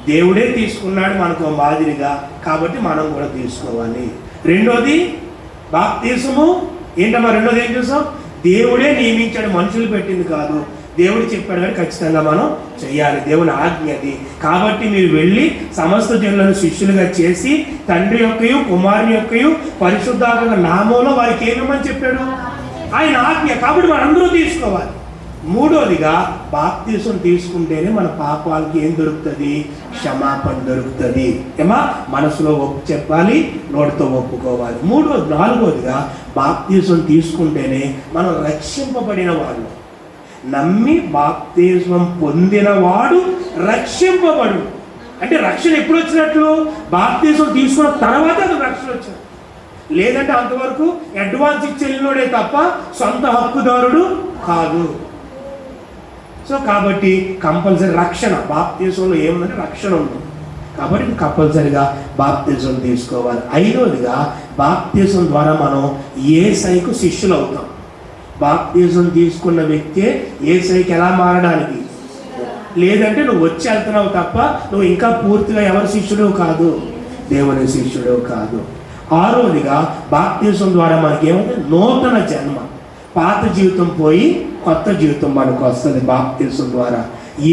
Speaker 2: దేవుడే తీసుకున్నాడు మనకు మాదిరిగా, కాబట్టి మనం కూడా తీసుకోవాలి. రెండోది, బాప్తీసము ఏంటమ్మా? రెండోది ఏం చూసాం? దేవుడే నియమించాడు, మనుషులు పెట్టింది కాదు. దేవుడు చెప్పాడు కానీ ఖచ్చితంగా మనం చేయాలి. దేవుని ఆజ్ఞ అది. కాబట్టి మీరు వెళ్ళి సమస్త జనులను శిష్యులుగా చేసి తండ్రి యొక్కయు కుమారుని యొక్కయు పరిశుద్ధాత్మ నామంలో వారికి ఏమని చెప్పాడు? ఆయన ఆజ్ఞ. కాబట్టి మనందరూ తీసుకోవాలి. మూడోదిగా, బాప్తీసం తీసుకుంటేనే మన పాపాలకి ఏం దొరుకుతుంది? క్షమాపణ దొరుకుతుంది. ఏమా? మనసులో ఒప్పు చెప్పాలి, నోటితో ఒప్పుకోవాలి. నాలుగోదిగా, బాప్తీసం తీసుకుంటేనే మనం రక్షింపబడిన వాళ్ళు. నమ్మి బాప్తీసం పొందిన వాడు రక్షింపబడు. అంటే రక్షణ ఎప్పుడు వచ్చినట్లు? బాప్తీసం తీసుకున్న తర్వాత అది రక్షణ వచ్చినట్టు. లేదంటే అంతవరకు అడ్వాన్స్ ఇచ్చేళ్ళినోడే తప్ప సొంత హక్కుదారుడు కాదు. సో కాబట్టి కంపల్సరీ రక్షణ, బాప్తీసంలో ఏముందంటే రక్షణ ఉంటుంది. కాబట్టి కంపల్సరీగా బాప్తీసం తీసుకోవాలి. ఐదోదిగా, బాప్తీసం ద్వారా మనం యేసయ్యకు శిష్యులు అవుతాం. బాప్తీసం తీసుకున్న వ్యక్తే యేసయ్యకి ఎలా మారడానికి. లేదంటే నువ్వు వచ్చి వెళ్తున్నావు తప్ప నువ్వు ఇంకా పూర్తిగా ఎవరి శిష్యుడు కాదు? దేవుని శిష్యుడు కాదు. ఆరోదిగా, బాప్తీసం ద్వారా మనకి ఏమంటే నూతన జన్మ. పాత జీవితం పోయి కొత్త జీవితం మనకు వస్తుంది బాప్తీసం ద్వారా.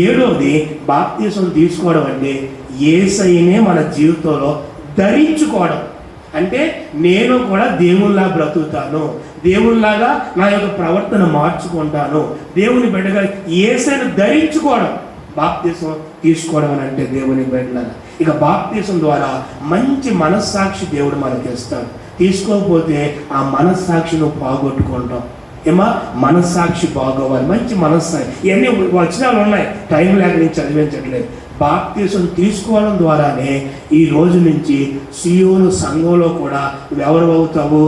Speaker 2: ఏడోది, బాప్తీసం తీసుకోవడం అంటే యేసయ్యనే మన జీవితంలో ధరించుకోవడం. అంటే నేను కూడా దేవునిలా బ్రతుకుతాను, దేవునిలాగా నా యొక్క ప్రవర్తన మార్చుకుంటాను, దేవుని బిడ్డగా యేసయ్యను ధరించుకోవడం బాప్తీసం తీసుకోవడం అని అంటే దేవుని బిడ్డలాగా. ఇక బాప్తీసం ద్వారా మంచి మనస్సాక్షి దేవుడు మనకి ఇస్తాడు. తీసుకోకపోతే ఆ మనస్సాక్షి నువ్వు పోగొట్టుకుంటాం. ఏమా మనస్సాక్షి బాగోవాలి, మంచి మనస్సాక్షి. ఇవన్నీ వచనాలు ఉన్నాయి, టైం లేక నేను చదివించట్లేదు. బాప్తీసం తీసుకోవడం ద్వారానే ఈ రోజు నుంచి సియోను సంఘంలో కూడా నువ్వెవరు అవుతావు?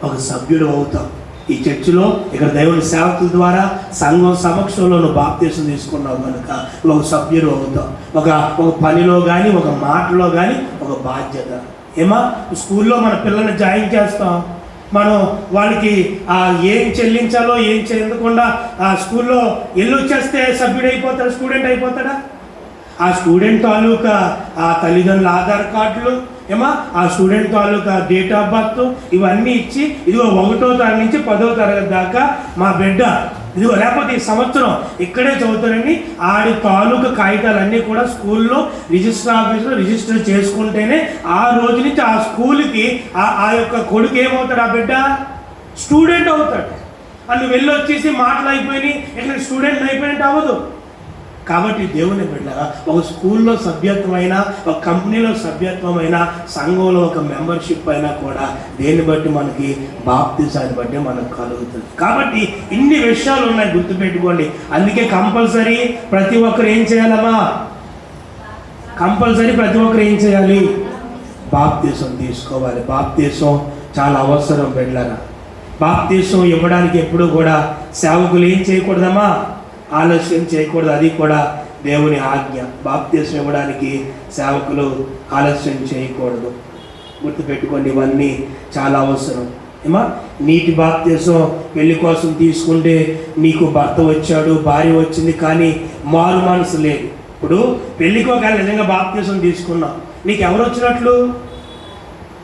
Speaker 2: ఒక సభ్యుడు అవుతావు. ఈ చర్చిలో ఇక్కడ దేవుని సేవకుల ద్వారా సంఘం సమక్షంలో నువ్వు బాప్తీసం తీసుకున్నావు కనుక నువ్వు ఒక సభ్యుడు అవుతావు. ఒక పనిలో కానీ, ఒక మాటలో కానీ ఒక బాధ్యత. ఏమా స్కూల్లో మన పిల్లల్ని జాయిన్ చేస్తాం, మనం వాళ్ళకి ఏం చెల్లించాలో ఏం చెందకుండా ఆ స్కూల్లో వచ్చేస్తే సభ్యుడు అయిపోతాడు, స్టూడెంట్ అయిపోతాడా? ఆ స్టూడెంట్ తాలూకా ఆ తల్లిదండ్రుల ఆధార్ కార్డులు, ఏమా ఆ student taluka date of birth ఇవన్నీ ఇచ్చి, ఇదిగో 1వ తరగతి నుంచి 10వ తరగతి దాకా మా బిడ్డ ఇదిగో, లేకపోతే ఈ సంవత్సరం ఇక్కడే చదువుతారని ఆడి తాలూకా కాగితాలన్నీ కూడా స్కూల్లో రిజిస్టర్ ఆఫీస్లో రిజిస్టర్ చేసుకుంటేనే ఆ రోజు నుంచి ఆ స్కూల్కి ఆ యొక్క కొడుకు ఏమవుతాడు? ఆ బిడ్డ స్టూడెంట్ అవుతాడు. నువ్వు వెళ్ళి వచ్చేసి మాటలు అయిపోయినాయి ఇట్లా స్టూడెంట్ అయిపోయినట్టు అవ్వదు. కాబట్టి దేవుని బిడ్డ ఒక స్కూల్లో సభ్యత్వమైన, ఒక కంపెనీలో సభ్యత్వమైన, సంఘంలో ఒక మెంబర్షిప్ అయినా కూడా దేన్ని బట్టి మనకి బాప్తిసాన్ని బట్టి మనకు కలుగుతుంది. కాబట్టి ఇన్ని విషయాలు ఉన్నాయి, గుర్తుపెట్టుకోండి. అందుకే కంపల్సరీ ప్రతి ఒక్కరు ఏం చేయాలమ్మా? కంపల్సరీ ప్రతి ఒక్కరు ఏం చేయాలి? బాప్తీసం తీసుకోవాలి. బాప్తీసం చాలా అవసరం బిడ్డలారా. బాప్తీసం ఇవ్వడానికి ఎప్పుడు కూడా సేవకులు ఏం చేయకూడదమ్మా? ఆలస్యం చేయకూడదు. అది కూడా దేవుని ఆజ్ఞ. బాప్తీసం ఇవ్వడానికి సేవకులు ఆలస్యం చేయకూడదు. గుర్తుపెట్టుకోండి, ఇవన్నీ చాలా అవసరం. ఏమా నీటి బాప్తీసం పెళ్లి కోసం తీసుకుంటే నీకు భర్త వచ్చాడు, భార్య వచ్చింది, కానీ మారు మనసు లేదు. ఇప్పుడు పెళ్లికి ఒకవేళ నిజంగా బాప్తీసం తీసుకున్నావు, నీకు ఎవరు వచ్చినట్లు?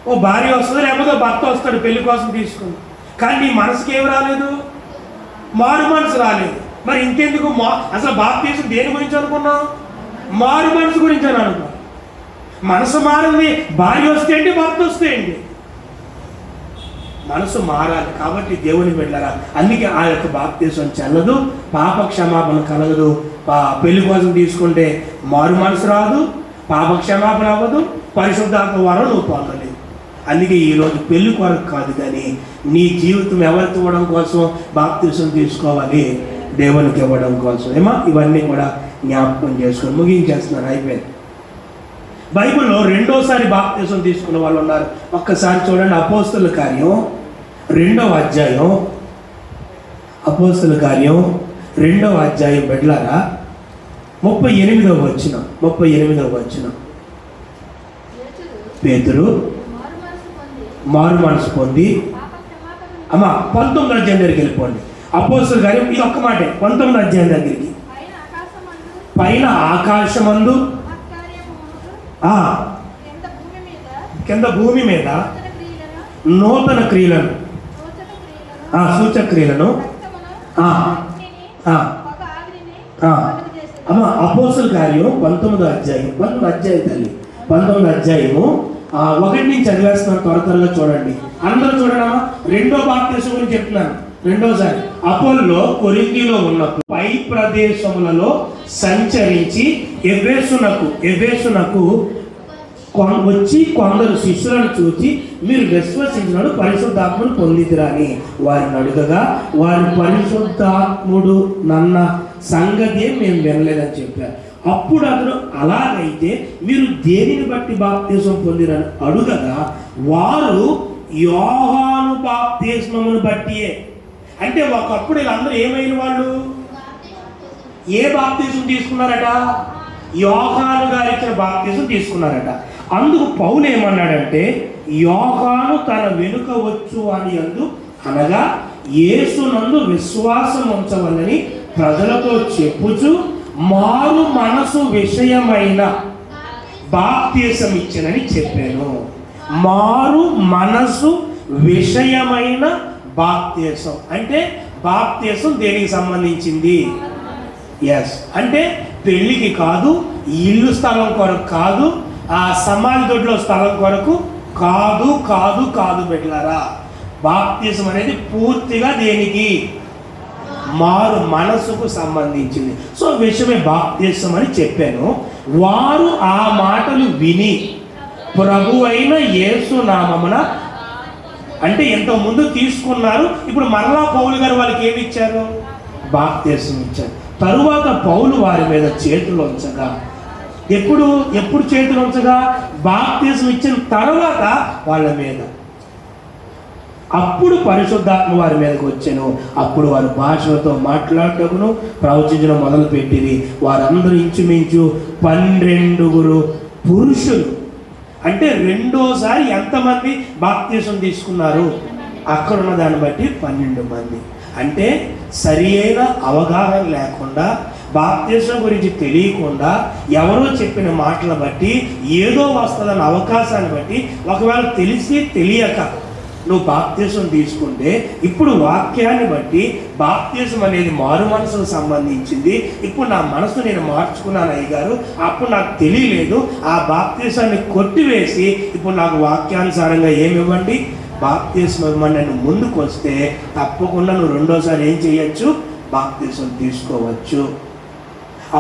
Speaker 2: ఓ భార్య వస్తుంది, లేకపోతే భర్త వస్తాడు పెళ్లి కోసం తీసుకున్నావు, కానీ నీ మనసుకి ఏమి రాలేదు? మారు మనసు రాలేదు. మరి ఇంకెందుకు అసలు బాప్తీసం దేని గురించి అనుకున్నావు? మారు మనసు గురించి అని అనుకో. మనసు మారింది, భార్య వస్తే ఏంటి, భర్త వస్తే ఏంటి, మనసు మారాలి. కాబట్టి దేవుని బిడ్డలారా, అందుకే ఆ యొక్క బాప్తీసం చెల్లదు, పాప క్షమాపణ కలగదు. పెళ్లి కోసం తీసుకుంటే మారు మనసు రాదు, పాప క్షమాపణ అవ్వదు, పరిశుద్ధాత్మ వరం నువ్వు పొందలేదు. అందుకే ఈరోజు పెళ్లి కొరకు కాదు, కానీ నీ జీవితం ఎవరికి ఇవ్వడం కోసం బాప్తీసం తీసుకోవాలి? దేవునికి ఇవ్వడం కోసం. ఏమా ఇవన్నీ కూడా జ్ఞాపకం చేసుకొని ముగించేస్తున్నారు, అయిపోయింది. బైబిల్లో రెండోసారి బాప్తీసం తీసుకున్న వాళ్ళు ఉన్నారు. ఒక్కసారి చూడండి, అపోస్తలుల కార్యం 2వ అధ్యాయం. అపోస్తలుల కార్యం 2వ అధ్యాయం బిడ్డలారా 38వ వచనం. పేతురు మారు మనసు పొంది, అమ్మా 19వ అధ్యాయం దగ్గరికి వెళ్ళిపోండి. అపోస్తలుల కార్యం ఇది ఒక్క మాటే, 19వ అధ్యాయం దగ్గరికి. పైన ఆకాశమందు కింద భూమి మీద నూతన క్రియలను, సూచక క్రియలను, అమ్మా అపోస్తలుల కార్యం 19వ అధ్యాయం తల్లి 19వ అధ్యాయము 1 నుంచి చదివేస్తున్నాను, త్వరగా చూడండి. అందరూ చూడడమా? 2వ బాప్తీసం గురించి చెప్తున్నాను. రెండోసారి అపోల్లో కొరింథీలో ఉన్నప్పుడు పై ప్రదేశములలో సంచరించి ఎఫెసునకు వచ్చి కొందరు శిష్యులను చూచి, మీరు విశ్వసించినప్పుడు పరిశుద్ధాత్మను పొందిదిరా అని వారిని అడుగగా, వారి పరిశుద్ధాత్ముడు నన్న సంగతి మేము వినలేదని చెప్పారు. అప్పుడు అతను, అలాగైతే మీరు దేనిని బట్టి బాప్తీసం పొందిరని అడుగగా, వారు యోహాను బాప్తీస్మమును బట్టియే. అంటే ఒకప్పుడు వీళ్ళందరూ ఏమైన వాళ్ళు? ఏ బాప్తీసం తీసుకున్నారట? యోహాను గారు ఇచ్చిన బాప్తీసం తీసుకున్నారట. అందుకు పౌలు ఏమన్నాడంటే, యోహాను తన వెనుక వచ్చు అని అనగా యేసునందు విశ్వాసం ఉంచవలని ప్రజలతో చెప్పుచు మారు మనసు విషయమైన బాప్తీసం ఇచ్చినని చెప్పాను. మారు మనసు విషయమైన బాప్తీసం అంటే బాప్తీసం దేనికి సంబంధించింది? ఎస్ అంటే పెళ్ళికి కాదు, ఇల్లు స్థలం కొరకు కాదు, ఆ సమాధి దొడ్లో స్థలం కొరకు కాదు కాదు కాదు బిడ్డలారా. బాప్తీసం అనేది పూర్తిగా దేనికి? మారు మనసుకు సంబంధించింది. సో విషయమే బాప్తీసం అని చెప్పాను. వారు ఆ మాటలు విని ప్రభువైన యేసు నామమున, అంటే ఇంతకుముందు తీసుకున్నారు, ఇప్పుడు మరలా పౌలు గారు వాళ్ళకి ఏమి ఇచ్చారు? బాప్తిసం ఇచ్చారు. తరువాత పౌలు వారి మీద చేతులు ఉంచగా, ఎప్పుడు చేతులు ఉంచగా? బాప్తిసం ఇచ్చిన తర్వాత వాళ్ళ మీద. అప్పుడు పరిశుద్ధాత్మ వారి మీదకి వచ్చాను. అప్పుడు వారు భాషలతో మాట్లాడటకును ప్రవచించడం మొదలుపెట్టింది. వారందరూ ఇంచుమించు 12 పురుషులు. అంటే రెండోసారి ఎంతమంది బాప్తిసం తీసుకున్నారు? అక్కడున్న దాన్ని బట్టి 12 మంది. అంటే సరి అయిన అవగాహన లేకుండా, బాప్తిసం గురించి తెలియకుండా, ఎవరో చెప్పిన మాటలు బట్టి, ఏదో వస్తుందన్న అవకాశాన్ని బట్టి, ఒకవేళ తెలిసి తెలియక నువ్వు బాప్తిసం తీసుకుంటే, ఇప్పుడు వాక్యాన్ని బట్టి బాప్తిసం అనేది మారు మనసుకు సంబంధించింది. ఇప్పుడు నా మనసు నేను మార్చుకున్నాను అయ్యగారు, అప్పుడు నాకు తెలియలేదు, ఆ బాప్తిసాన్ని కొట్టివేసి ఇప్పుడు నాకు వాక్యానుసారంగా ఏమి ఇవ్వండి, బాప్తిసం ఇవ్వమని నేను ముందుకు వస్తే తప్పకుండా నువ్వు రెండోసారి ఏం చేయొచ్చు? బాప్తిసం తీసుకోవచ్చు.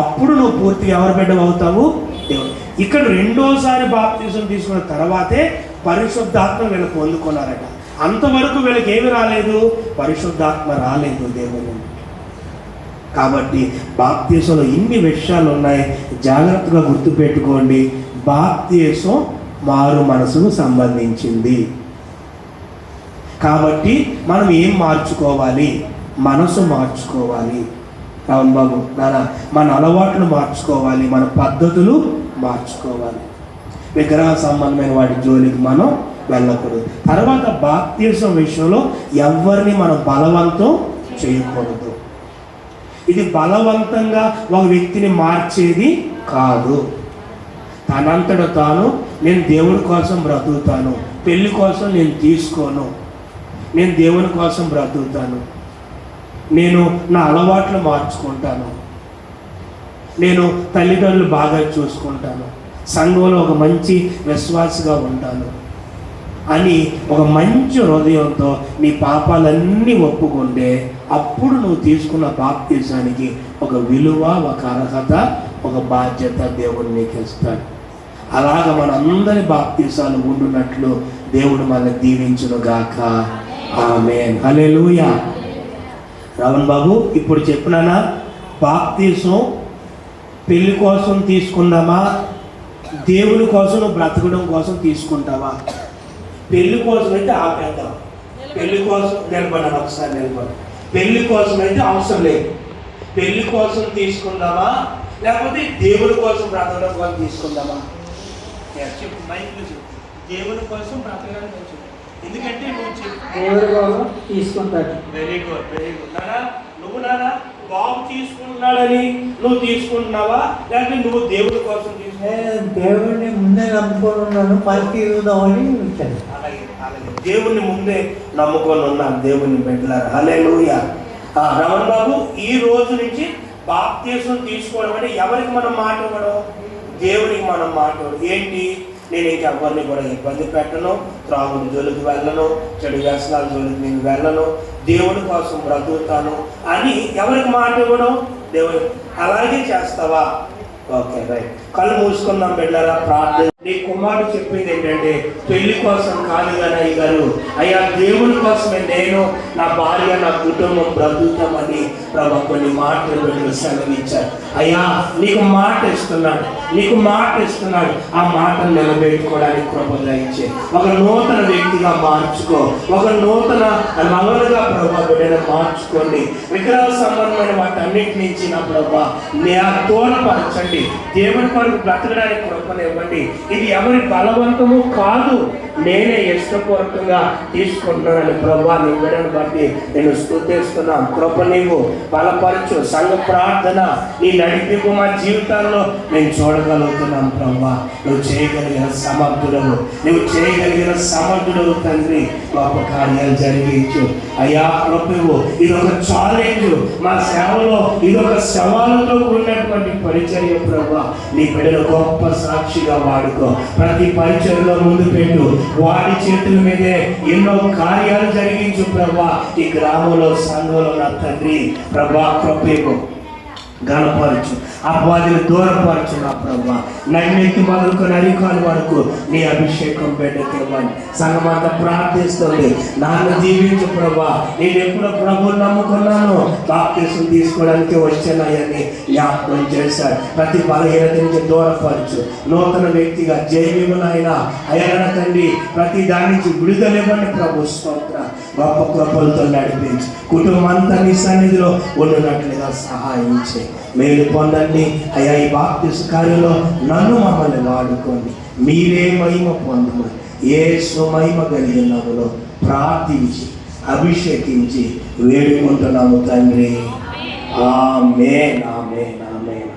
Speaker 2: అప్పుడు నువ్వు పూర్తిగా ఎవరి బిడ్డ అవుతావు? దేవుడు. ఇక్కడ రెండోసారి బాప్తిసం తీసుకున్న తర్వాతే పరిశుద్ధాత్మ వీళ్ళకి పొందుకున్నారట. అంతవరకు వీళ్ళకి ఏమి రాలేదు? పరిశుద్ధాత్మ రాలేదు దేవుని. కాబట్టి బాప్తిసంలో ఇన్ని విషయాలు ఉన్నాయి, జాగ్రత్తగా గుర్తుపెట్టుకోండి. బాప్తిసం మారు మనసుకు సంబంధించింది. కాబట్టి మనం ఏం మార్చుకోవాలి? మనసు మార్చుకోవాలి. రావణ్ బాబు నాన్న, మన అలవాట్లు మార్చుకోవాలి, మన పద్ధతులు మార్చుకోవాలి. విగ్రహ సంబంధమైన వాటి జోలికి మనం వెళ్ళకూడదు. తర్వాత బాప్తిసం విషయంలో ఎవరిని మనం బలవంతం చేయకూడదు. ఇది బలవంతంగా ఒక వ్యక్తిని మార్చేది కాదు. తనంతట తాను నేను దేవుని కోసం బ్రతుకుతాను, పెళ్లి కోసం నేను తీసుకోను, నేను దేవుని కోసం బ్రతుకుతాను, నేను నా అలవాట్లు మార్చుకుంటాను, నేను తల్లిదండ్రులు బాగా చూసుకుంటాను, సంఘంలో ఒక మంచి విశ్వాసగా ఉంటాను అని ఒక మంచి హృదయంతో నీ పాపాలన్నీ ఒప్పుకుంటే, అప్పుడు నువ్వు తీసుకున్న బాప్తిసానికి ఒక విలువ, ఒక అర్హత, ఒక బాధ్యత దేవుడు నీకు ఇస్తాడు. అలాగ మనందరి బాప్తిసాలు ఉండునట్లు దేవుడు మనల్ని దీవించును గాక. ఆమేన్. హల్లెలూయా. రావణ్ బాబు, ఇప్పుడు చెప్పినానా? బాప్తిసం పెళ్లి కోసం తీసుకుందామా, దేవుని కోసం నువ్వు బ్రతకడం కోసం తీసుకుంటావా? పెళ్లి కోసం అయితే ఆపేద్దాం. పెళ్లి కోసం నిలబడాలి, ఒకసారి నిలబడి. పెళ్లి కోసం అయితే అవసరం లేదు. పెళ్లి కోసం తీసుకుందామా, లేకపోతే దేవుని కోసం బ్రతకడం కోసం తీసుకుందామా? చెప్పు, మైండ్లో చెప్పు. దేవుని కోసం బ్రతకడం కోసం. ఎందుకంటే నువ్వు చెప్పు
Speaker 3: తీసుకుంటాడు.
Speaker 2: Very good, very good. నానా, నువ్వు నానా బాబు తీసుకుంటున్నాడని నువ్వు తీసుకుంటున్నావా, లేకపోతే నువ్వు దేవుడి కోసం
Speaker 3: దేవుడిని ముందే నమ్ముకొని ఉన్నాను, పైకి ఇవ్వదామని వచ్చాను.
Speaker 2: అలాగే అలాగే దేవుణ్ణి ముందే నమ్ముకొని ఉన్నాను దేవుని బిడ్డలారా. హల్లెలూయా. రమణ్ బాబు, ఈ రోజు నుంచి బాప్తిసం తీసుకోవడం అంటే ఎవరికి మనం మాట ఇవ్వడం? దేవునికి మనం మాట ఇవ్వడం. ఏంటి? నేను ఇంకెవరిని కూడా ఇబ్బంది పెట్టను, త్రాగుడు జోలికి వెళ్ళను, చెడు వ్యసనాల జోలికి నేను వెళ్ళను, దేవుడి కోసం బ్రతుకుతాను అని ఎవరికి మాట ఇవ్వడం? దేవుడు. అలాగే చేస్తావా? Okay, right. కళ్ళు మూసుకుందాం బిడ్డలారా, ప్రార్థన. నీ కుమారుడు చెప్పింది ఏంటంటే, పెళ్లి కోసం కాదు కానీ అయ్యగారు, అయ్యా దేవుని కోసమే నేను, నా భార్య, నా కుటుంబం బ్రతుకుతామని ప్రభు కొన్ని మాటలు బిడ్డలు సెలవిచ్చారు. అయ్యా నీకు మాట ఇస్తున్నాడు, నీకు మాట ఇస్తున్నాడు. ఆ మాటను నిలబెట్టుకోవడానికి కృప దయచే. ఒక నూతన వ్యక్తిగా మార్చుకో, ఒక నూతన రవలుగా ప్రభు బిడ్డను మార్చుకోండి. విగ్రహ సంబంధమైన వాటన్నిటి నుంచి నా ప్రభు తోడ్పరచండి. దేవుని కొరకు బ్రతకడానికి కృపనివ్వండి. ఇది ఎవరి బలవంతము కాదు, నేనే ఇష్టపూర్వకంగా తీసుకుంటున్నానని ప్రభా నీ బిడ్డను బట్టి నేను స్తుతిస్తున్నాను. కృప నీవు బలపరచు. సంఘ ప్రార్థన నీ నడిపింపు మా జీవితాల్లో నేను చూడగలుగుతున్నాను ప్రభా. నువ్వు చేయగలిగిన సమర్థుడవు, నువ్వు చేయగలిగిన సమర్థుడవు తండ్రి. గొప్ప కార్యాలు జరిగించు అయ్యా. కృపవు. ఇదొక ఛాలెంజ్ మా సేవలో, ఇదొక సవాలుతో కూడినటువంటి పరిచర్య ప్రభా. నీ బిడ్డను గొప్ప సాక్షిగా వాడుకో. ప్రతి పరిచర్యలో ముందు పెట్టు. వాడి చేతుల మీదే ఎన్నో కార్యాలు జరిగించు ప్రభా. ఈ గ్రామంలో, సంఘంలో నా తండ్రి ప్రభా. కృపకు గణపరచు, అపవాదిని దూరపరచు నా ప్రభా. నన్నెత్తి మొదలుకొని అరికాలు వరకు నీ అభిషేకం పెట్టమని సంఘమంతా ప్రార్థిస్తుంది. నన్ను దీవించు ప్రభా. నేను ఎప్పుడు ప్రభువుని నమ్ముకున్నాను, బాప్తిసం తీసుకోవడానికి వచ్చానని జ్ఞాపకం చేశాడు. ప్రతి బలహీనత నుంచి దూరపరచు. నూతన వ్యక్తిగా జయమిమునైనా అయ్యన తండ్రి ప్రతి దాని నుంచి విడుదలివ్వండి ప్రభు. స్తోత్ర గొప్ప కృపలతో నడిపించి కుటుంబంతా నీ సన్నిధిలో ఉండినట్లుగా సహాయం చేయి. మేలు పొందండి అయ్యా. ఈ బాప్తిస్మ కార్యంలో నన్ను మమ్మల్ని వాడుకోండి. మీరే మహిమ పొందమని యేసు మహిమ కలిగిన నామములో ప్రార్థించి అభిషేకించి వేడుకుంటున్నాము తండ్రి. ఆమేన్, ఆమేన్, ఆమేన్.